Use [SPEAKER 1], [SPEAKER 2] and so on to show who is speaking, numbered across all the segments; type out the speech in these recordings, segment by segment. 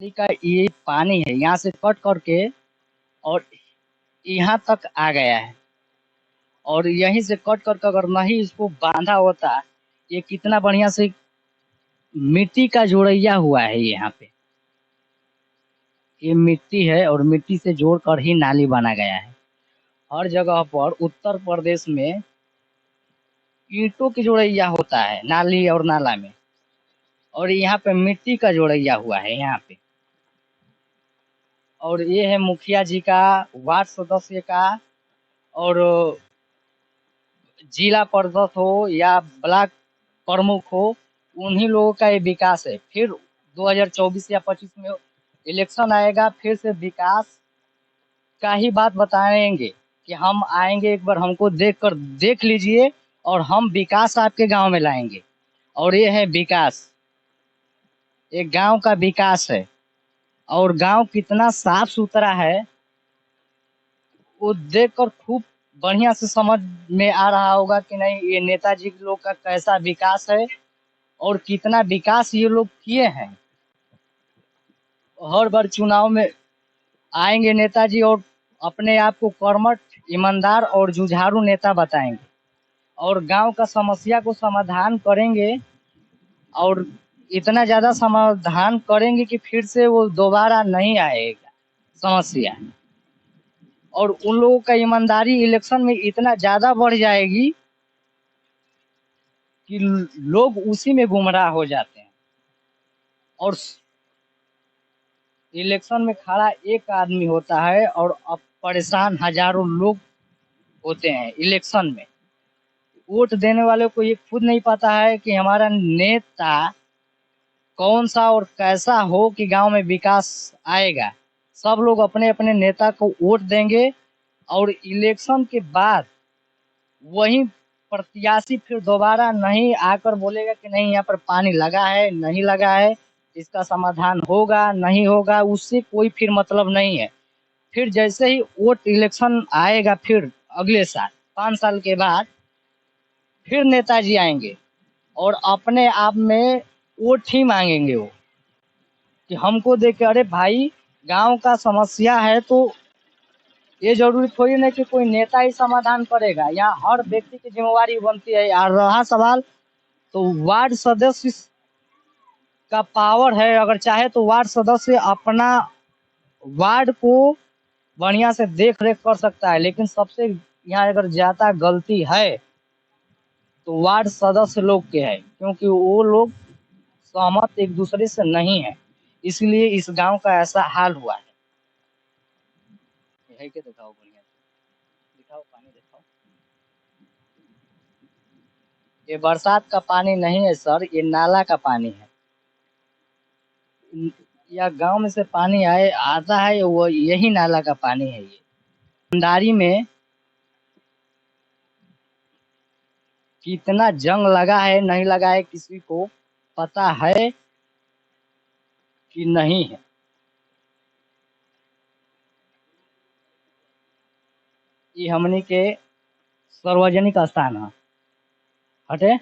[SPEAKER 1] नदी का ये पानी है, यहाँ से कट करके और यहाँ तक आ गया है। और यहीं से कट करके अगर नहीं इसको बांधा होता, ये कितना बढ़िया से मिट्टी का जोड़ैया हुआ है यहाँ पे। ये मिट्टी है और मिट्टी से जोड़ कर ही नाली बना गया है। हर जगह पर उत्तर प्रदेश में ईंटों की जोड़ैया होता है नाली और नाला में, और यहाँ पे मिट्टी का जोड़ैया हुआ है यहाँ पे। और ये है मुखिया जी का, वार्ड सदस्य का, और जिला परिषद हो या ब्लॉक प्रमुख हो, उन्हीं लोगों का ये विकास है। फिर 2024 या 25 में इलेक्शन आएगा, फिर से विकास का ही बात बताएंगे कि हम आएंगे, एक बार हमको देख लीजिए और हम विकास आपके गांव में लाएंगे। और ये है विकास, एक गांव का विकास है। और गांव कितना साफ सुथरा है वो देखकर खूब बढ़िया से समझ में आ रहा होगा कि नहीं, ये नेताजी लोग का कैसा विकास है और कितना विकास ये लोग किए हैं। हर बार चुनाव में आएंगे नेताजी और अपने आप को कर्मठ, ईमानदार और जुझारू नेता बताएंगे और गांव का समस्या को समाधान करेंगे। और इतना ज़्यादा समाधान करेंगे कि फिर से वो दोबारा नहीं आएगा समस्या। और उन लोगों का ईमानदारी इलेक्शन में इतना ज़्यादा बढ़ जाएगी कि लोग उसी में गुमराह हो जाते हैं। और इलेक्शन में खड़ा एक आदमी होता है और अब परेशान हजारों लोग होते हैं इलेक्शन में। वोट देने वाले को ये खुद नहीं पता है कि हमारा नेता कौन सा और कैसा हो कि गांव में विकास आएगा। सब लोग अपने अपने नेता को वोट देंगे और इलेक्शन के बाद वही प्रत्याशी फिर दोबारा नहीं आकर बोलेगा कि नहीं यहाँ पर पानी लगा है, नहीं लगा है, इसका समाधान होगा नहीं होगा, उससे कोई फिर मतलब नहीं है। फिर जैसे ही वोट इलेक्शन आएगा, फिर अगले साल 5 साल के बाद फिर नेताजी आएंगे और अपने आप में वोट ही मांगेंगे वो कि हमको देख के, अरे भाई गांव का समस्या है तो ये जरूरी थोड़ी नहीं कि कोई नेता ही समाधान करेगा। यहाँ हर व्यक्ति की जिम्मेवारी बनती है। और रहा सवाल तो वार्ड सदस्य का पावर है, अगर चाहे तो वार्ड सदस्य अपना वार्ड को बढ़िया से देख रेख कर सकता है। लेकिन सबसे यहाँ अगर ज्यादा गलती है तो वार्ड सदस्य लोग के है, क्योंकि वो लोग सहमत एक दूसरे से नहीं है, इसलिए इस गांव का ऐसा हाल हुआ है। यही के दिखाओ, बढ़िया दिखाओ, पानी दिखाओ। ये बरसात का पानी नहीं है सर, ये नाला का पानी है। या गांव में से पानी आए आता है वो यही नाला का पानी है। ये भंडारी में कितना जंग लगा है, नहीं लगा है, किसी को पता है कि नहीं है। ये हमनी के सार्वजनिक स्थान है हटे।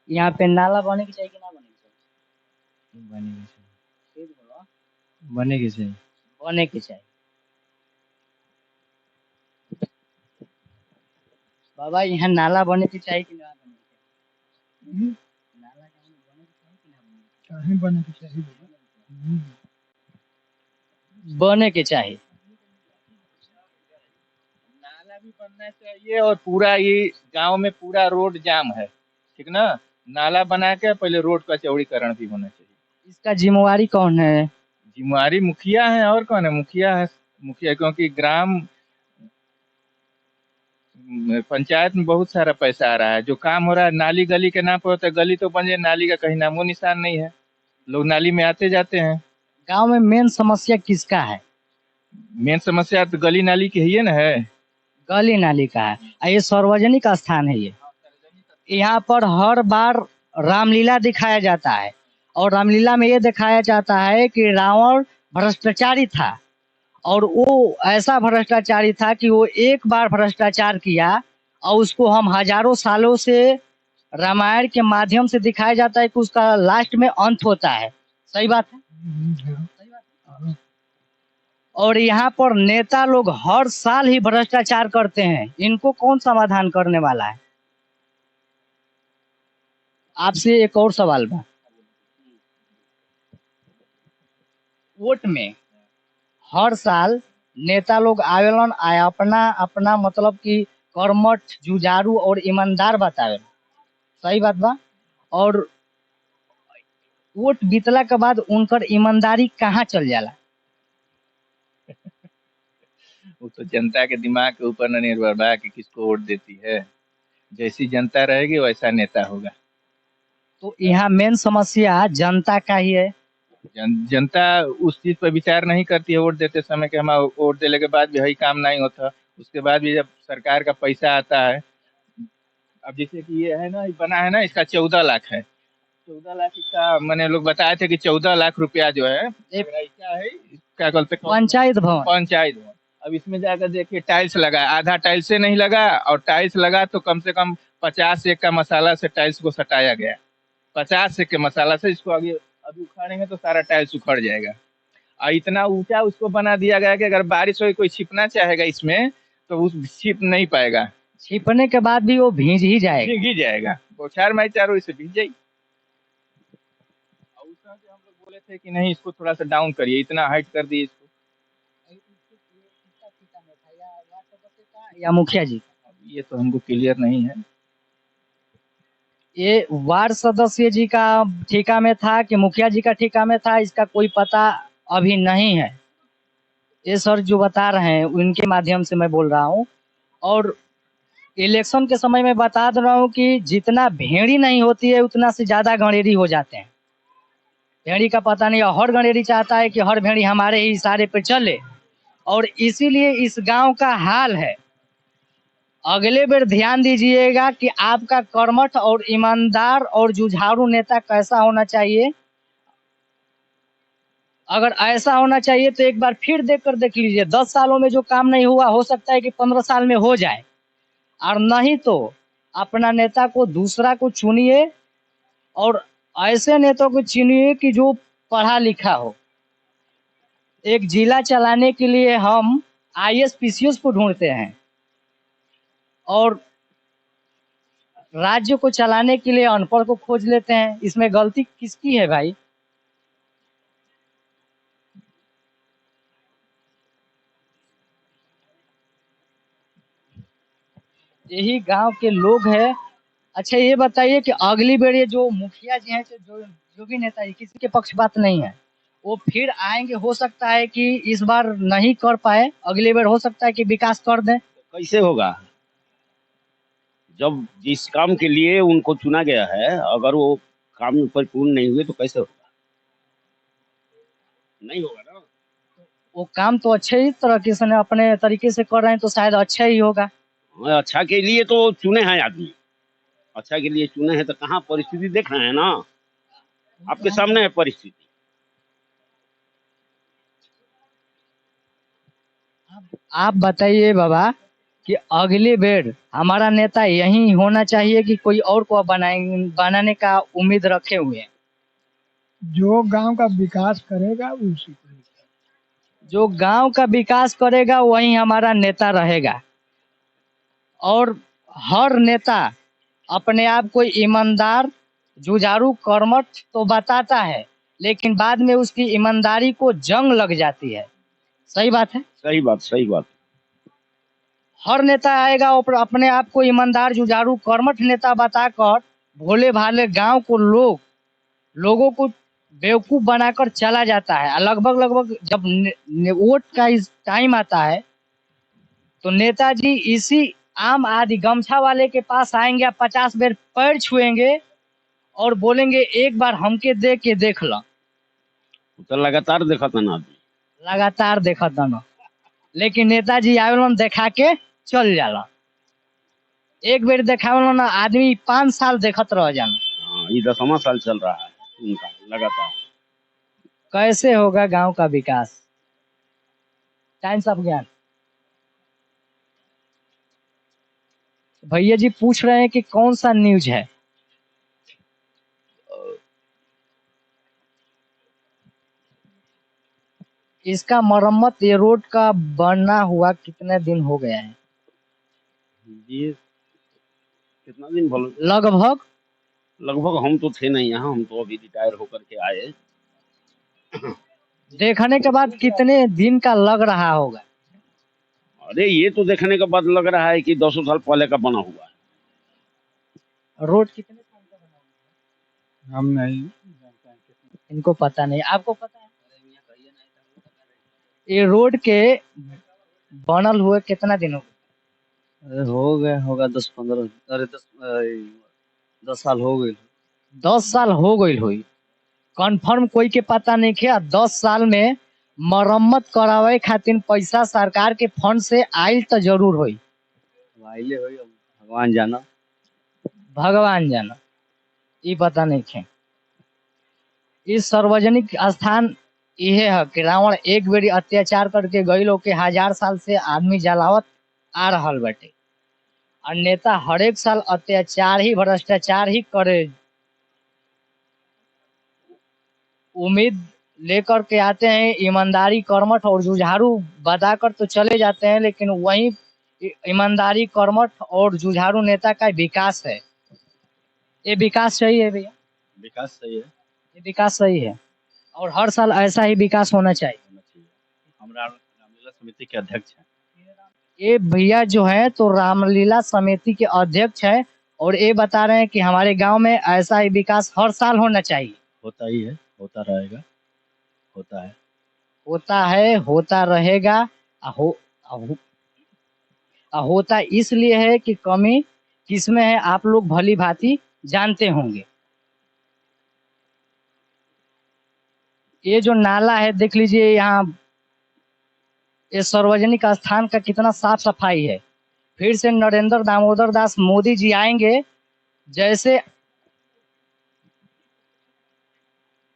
[SPEAKER 1] यहाँ पे नाला बने के चाहिए कि ना बने के चाहिए?
[SPEAKER 2] बने के चाहिए।
[SPEAKER 1] ठीक बोलो।
[SPEAKER 2] बने के चाहिए।
[SPEAKER 1] बने के चाहिए। बाबा यहाँ नाला बने के चाहिए कि ना बने के चाहिए? नाला गाँव में बने के चाहिए कि ना बने के
[SPEAKER 2] चाहे बने के चाहिए।
[SPEAKER 1] चाहिए? बने के चाहिए।
[SPEAKER 3] नाला भी बनना चाहिए और पूरा ये गांव में पूरा रोड जाम है, ठीक ना। नाला बना के पहले रोड का चौड़ीकरण भी होना चाहिए।
[SPEAKER 1] इसका जिम्मेवारी कौन है?
[SPEAKER 3] जिम्मेवारी मुखिया है, और कौन है? मुखिया है। मुखिया, क्योंकि ग्राम पंचायत में बहुत सारा पैसा आ रहा है। जो काम हो रहा है नाली गली के नाम पर होता है, गली तो बन जाए, नाली का कहीं नामो निशान नहीं है। लोग नाली में आते जाते हैं।
[SPEAKER 1] गांव में मेन समस्या किसका है?
[SPEAKER 3] मेन समस्या तो गली नाली की ही है ना है।
[SPEAKER 1] गली नाली का है। ये सार्वजनिक स्थान है। ये यहाँ पर हर बार रामलीला दिखाया जाता है और रामलीला में ये दिखाया जाता है कि रावण भ्रष्टाचारी था और वो ऐसा भ्रष्टाचारी था कि वो एक बार भ्रष्टाचार किया और उसको हम हजारों सालों से रामायण के माध्यम से दिखाया जाता है कि उसका लास्ट में अंत होता है। सही बात है।
[SPEAKER 2] हाँ।
[SPEAKER 1] और यहाँ पर नेता लोग हर साल ही भ्रष्टाचार करते हैं, इनको कौन समाधान करने वाला है? आपसे एक और सवाल बा, वोट में हर साल नेता लोग आवेलन आया अपना अपना मतलब कि कर्मठ, जुझारू और ईमानदार बतावे, सही बात बा। और वोट बीतला के बाद उनकर ईमानदारी कहाँ चल जाला?
[SPEAKER 3] वो तो जनता के दिमाग के ऊपर न निर्भर बा कि किसको वोट देती है। जैसी जनता रहेगी वैसा नेता होगा।
[SPEAKER 1] तो यहाँ मेन समस्या जनता का ही है।
[SPEAKER 3] जनता उस चीज पर विचार नहीं करती है वोट देते समय कि हम वोट देने के बाद भी वही काम नहीं होता। उसके बाद भी जब सरकार का पैसा आता है, अब जैसे कि ये है ना, बना है ना, इसका 14 लाख है। 14 लाख इसका मैंने लोग बताए थे कि 14 लाख रुपया जो है क्या है, क्या बोलते हैं,
[SPEAKER 1] पंचायत भवन।
[SPEAKER 3] पंचायत भवन। अब इसमें जाकर देखिए टाइल्स लगा, आधा टाइल्स से नहीं लगा, और टाइल्स लगा तो कम से कम 50 एक का मसाला से टाइल्स को सटाया गया। 50 एक के मसाला से इसको आगे अभी उखाड़ेंगे तो सारा टाइल्स उखड़ जाएगा। और इतना ऊंचा उसको बना दिया गया कि अगर बारिश हो कोई छिपना चाहेगा इसमें तो उस छिप नहीं पाएगा।
[SPEAKER 1] छिपने के बाद भी वो भीज ही जाएगा।
[SPEAKER 3] भीग ही जाएगा, बौछार माई चारों इसे भीग जाएगी। और उस समय पे हम लोग बोले थे कि नहीं इसको थोड़ा सा डाउन करिए, इतना हाइट कर दिए इसको।
[SPEAKER 1] या मुखिया जी?
[SPEAKER 3] ये तो हमको क्लियर नहीं है।
[SPEAKER 1] ये वार्ड सदस्य जी का ठेका में था कि मुखिया जी का ठेका में था, इसका कोई पता अभी नहीं है। ये सर जो बता रहे हैं उनके माध्यम से मैं बोल रहा हूँ। और इलेक्शन के समय में बता दे रहा हूँ कि जितना भेड़ी नहीं होती है उतना से ज्यादा गणेरी हो जाते हैं। भेड़ी का पता नहीं, और हर गणेरी चाहता है कि हर भेड़ी हमारे ही इशारे पे चले, और इसीलिए इस गांव का हाल है। अगले बार ध्यान दीजिएगा कि आपका कर्मठ और ईमानदार और जुझारू नेता कैसा होना चाहिए। अगर ऐसा होना चाहिए तो एक बार फिर देख लीजिए। 10 सालों में जो काम नहीं हुआ हो सकता है कि 15 साल में हो जाए, और नहीं तो अपना नेता को दूसरा को चुनिए, और ऐसे नेता को चुनिए कि जो पढ़ा लिखा हो। एक जिला चलाने के लिए हम आईएएस पीसीएस को ढूंढते हैं, और राज्य को चलाने के लिए अनपढ़ को खोज लेते हैं। इसमें गलती किसकी है भाई? यही गांव के लोग हैं। अच्छा ये बताइए कि अगली बार ये जो मुखिया जी हैं, जो भी नेता जी, किसी के पक्ष बात नहीं है, वो फिर आएंगे। हो सकता है कि इस बार नहीं कर पाए, अगली बार हो सकता है कि विकास कर दें।
[SPEAKER 4] कैसे होगा? जब जिस काम के लिए उनको चुना गया है, अगर वो काम परिपूर्ण नहीं हुए तो कैसे होगा? नहीं होगा ना।
[SPEAKER 1] वो काम तो अच्छे ही तरीके से अपने तरीके से कर रहे हैं तो शायद अच्छा ही होगा।
[SPEAKER 4] अच्छा के लिए तो चुने हैं आदमी, अच्छा के लिए चुने हैं, तो कहाँ परिस्थिति देख रहे हैं ना, आपके सामने है परिस्थिति।
[SPEAKER 1] आप बताइए बाबा कि अगली बार हमारा नेता यही होना चाहिए कि कोई और को बनाने का उम्मीद रखे हुए हैं?
[SPEAKER 2] जो गांव का विकास करेगा उसी को।
[SPEAKER 1] जो गांव का विकास करेगा वही हमारा नेता रहेगा। और हर नेता अपने आप को ईमानदार, जुझारू, कर्मठ तो बताता है, लेकिन बाद में उसकी ईमानदारी को जंग लग जाती है। सही बात है?
[SPEAKER 4] सही बात, सही बात।
[SPEAKER 1] हर नेता आएगा और अपने आप को ईमानदार, जुझारू, कर्मठ नेता बताकर भोले भाले गांव को लोगों को बेवकूफ बनाकर चला जाता है। लगभग लगभग जब वोट का इस टाइम आता है तो नेताजी इसी आम आदमी गमछा वाले के पास आएंगे, 50 बार पैर छुएंगे और बोलेंगे एक बार हमके दे के देख लो।
[SPEAKER 4] तो लगातार देखा था ना आदमी,
[SPEAKER 1] लगातार देखा था ना, लेकिन नेताजी आवेलन देखा के चल जाला। एक बार देखावेलन ना, आदमी 5 साल देखत रह जाना।
[SPEAKER 4] हाँ, ये 10वां साल चल रहा है उनका लगातार।
[SPEAKER 1] कैसे होगा गांव का विकास? टाइम्स ऑफ ज्ञान भैया जी पूछ रहे हैं कि कौन सा न्यूज है। इसका मरम्मत, ये रोड का बनना हुआ कितने दिन हो गया है?
[SPEAKER 4] ये कितना दिन बोलो,
[SPEAKER 1] लगभग
[SPEAKER 4] लगभग हम तो थे नहीं यहाँ, हम तो अभी रिटायर होकर के आए।
[SPEAKER 1] देखने के बाद कितने दिन का लग रहा होगा?
[SPEAKER 4] अरे ये तो देखने के बाद लग रहा है कि 200 साल पहले का बना हुआ है।
[SPEAKER 1] रोड कितने साल का बना हुआ
[SPEAKER 3] हम नहीं जानते हैं।
[SPEAKER 1] है? इनको पता नहीं, आपको पता है? ये रोड के बनल हुए कितना दिन हो गया?
[SPEAKER 5] अरे हो गया होगा 10-15, अरे 10 साल हो गए।
[SPEAKER 1] 10 साल हो गई हुई, कन्फर्म कोई के पता नहीं है। 10 साल में मरम्मत करावे खातिर पैसा सरकार के फंड से आयल तो जरूर हुई,
[SPEAKER 5] आइले हो, भगवान जाना।
[SPEAKER 1] भगवान जाना, ये पता नहीं है। इस सार्वजनिक स्थान यह है कि रावण एक बेरी अत्याचार करके गई लोग के 1000 साल से आदमी जलावत आ रहल बाटे, और नेता हर एक साल अत्याचार ही, भ्रष्टाचार ही करे। उम्मीद लेकर के आते हैं, ईमानदारी, कर्मठ और जुझारू बताकर तो चले जाते हैं, लेकिन वही ईमानदारी, कर्मठ और जुझारू नेता का विकास है। ये विकास सही है भैया?
[SPEAKER 5] विकास सही है,
[SPEAKER 1] ये विकास सही है, और हर साल ऐसा ही विकास होना चाहिए।
[SPEAKER 5] होना चाहिए। हमरा रामलीला समिति के अध्यक्ष हैं।
[SPEAKER 1] ये भैया जो है तो रामलीला समिति के अध्यक्ष है, और ये बता रहे हैं कि हमारे गांव में ऐसा ही विकास हर साल होना चाहिए।
[SPEAKER 5] होता ही है, होता रहेगा, होता है।
[SPEAKER 1] होता है, होता रहेगा। हो, हो, होता इसलिए है कि कमी किसमें है आप लोग भली भांति जानते होंगे। ये जो नाला है देख लीजिए यहाँ, ये सार्वजनिक स्थान का कितना साफ सफाई है। फिर से नरेंद्र दामोदर दास मोदी जी आएंगे, जैसे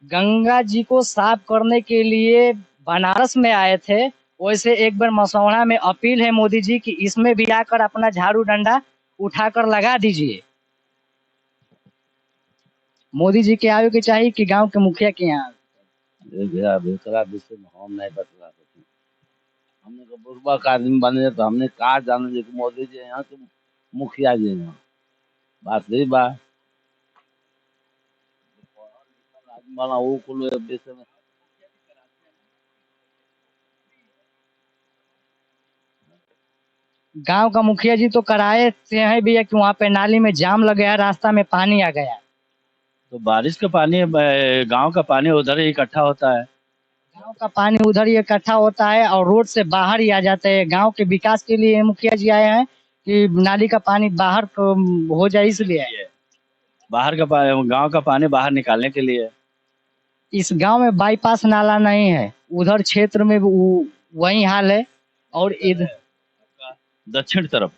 [SPEAKER 1] गंगा जी को साफ करने के लिए बनारस में आए थे, वैसे एक बार मसौढ़ा में अपील है मोदी जी की, इसमें भी आकर अपना झाड़ू डंडा उठाकर लगा दीजिए। मोदी जी के आवे के चाहिए कि गांव के मुखिया के यहाँ?
[SPEAKER 5] दूसरा विषय में हम नहीं बतला सकते। हमने तो बुर्बक आदमी बने तो हमने कहा जाने जे कि मोदी जी यहाँ के मुखिया जी यहाँ, बात सही बात। आदमी बना वो कुल विषय में
[SPEAKER 1] गांव का मुखिया जी तो कराए थे हैं भैया कि वहाँ पे नाली में जाम लग गया, रास्ता में पानी आ गया।
[SPEAKER 5] तो बारिश का पानी, गांव का पानी उधर ही इकट्ठा होता है।
[SPEAKER 1] गांव का पानी उधर ही इकट्ठा होता है और रोड से बाहर ही आ जाता है। गांव के विकास के लिए मुखिया जी आए हैं कि नाली का पानी बाहर हो जाए, इसलिए
[SPEAKER 5] बाहर का पानी, गांव का पानी बाहर निकालने के लिए।
[SPEAKER 1] इस गांव में बाईपास नाला नहीं है, उधर क्षेत्र में वही हाल है। और इधर
[SPEAKER 5] दक्षिण तरफ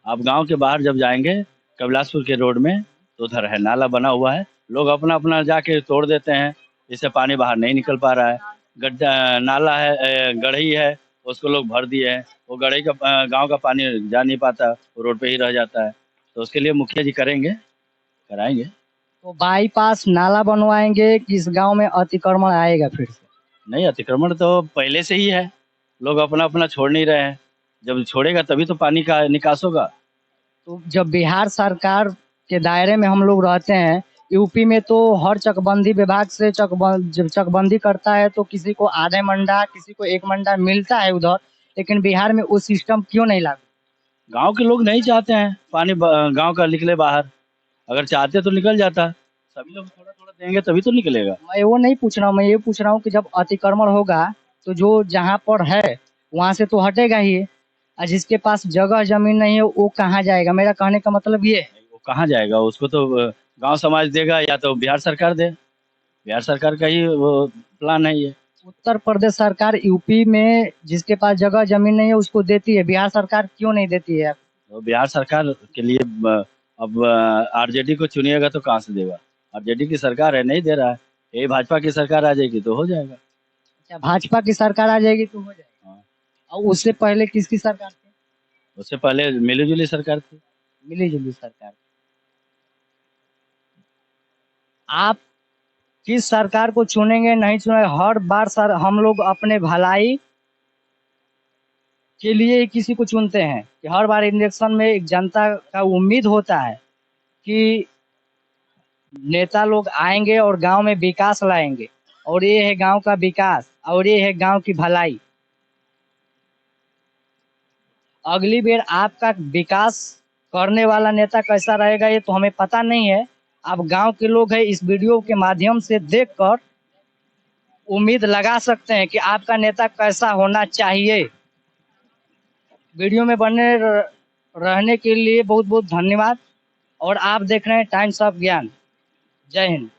[SPEAKER 5] आप गांव के बाहर जब जाएंगे कबिलासपुर के रोड में, तो उधर है नाला बना हुआ है, लोग अपना अपना जाके तोड़ देते हैं, इससे पानी बाहर नहीं निकल पा रहा है। गड्ढा नाला है, गढ़ई है, उसको लोग भर दिए हैं, वो गढ़ई का गांव का पानी जा नहीं पाता, वो रोड पे ही रह जाता है। तो उसके लिए मुखिया जी करेंगे, कराएंगे।
[SPEAKER 1] तो बाईपास नाला बनवाएंगे कि इस गांव में अतिक्रमण आएगा फिर से?
[SPEAKER 5] नहीं, अतिक्रमण तो पहले से ही है, लोग अपना अपना छोड़ नहीं रहे हैं, जब छोड़ेगा तभी तो पानी का निकास होगा।
[SPEAKER 1] तो जब बिहार सरकार के दायरे में हम लोग रहते हैं, यूपी में तो हर चकबंदी विभाग से जब चकबंदी करता है तो किसी को आधे मंडा, किसी को 1 मंडा मिलता है उधर, लेकिन बिहार में वो सिस्टम क्यों नहीं लागू?
[SPEAKER 5] गांव के लोग नहीं चाहते हैं पानी गांव का निकले बाहर, अगर चाहते तो निकल जाता, सभी लोग थोड़ा थोड़ा देंगे तभी तो निकलेगा।
[SPEAKER 1] मैं वो नहीं पूछ रहा हूँ, मैं ये पूछ रहा हूँ कि जब अतिक्रमण होगा तो जो जहाँ पर है वहां से तो हटेगा ही, और जिसके पास जगह जमीन नहीं है वो कहाँ जाएगा? मेरा कहने का मतलब ये है।
[SPEAKER 5] वो कहाँ जाएगा, उसको तो गांव समाज देगा या तो बिहार सरकार दे, बिहार सरकार का ही वो प्लान है ये।
[SPEAKER 1] उत्तर प्रदेश सरकार यूपी में जिसके पास जगह जमीन नहीं है उसको देती है, बिहार सरकार क्यों नहीं देती है?
[SPEAKER 5] तो बिहार सरकार के लिए अब आरजेडी को चुनिएगा तो कहाँ से देगा, आरजेडी की सरकार है, नहीं दे रहा है, यही भाजपा की सरकार आ जाएगी तो हो जाएगा।
[SPEAKER 1] अच्छा, भाजपा की सरकार आ जाएगी तो हो जाएगा।
[SPEAKER 5] हाँ।
[SPEAKER 1] और उससे पहले किसकी सरकार थी?
[SPEAKER 5] उससे पहले मिली जुली सरकार थी।
[SPEAKER 1] मिली जुली सरकार। आप किस सरकार को चुनेंगे नहीं चुनेंगे, हर बार सर हम लोग अपने भलाई के लिए ही किसी को चुनते हैं कि हर बार इलेक्शन में एक जनता का उम्मीद होता है कि नेता लोग आएंगे और गांव में विकास लाएंगे, और ये है गांव का विकास और ये है गांव की भलाई। अगली बार आपका विकास करने वाला नेता कैसा रहेगा ये तो हमें पता नहीं है। आप गांव के लोग हैं, इस वीडियो के माध्यम से देखकर उम्मीद लगा सकते हैं कि आपका नेता कैसा होना चाहिए। वीडियो में बने रहने के लिए बहुत बहुत धन्यवाद। और आप देख रहे हैं टाइम्स ऑफ ज्ञान। जय हिंद।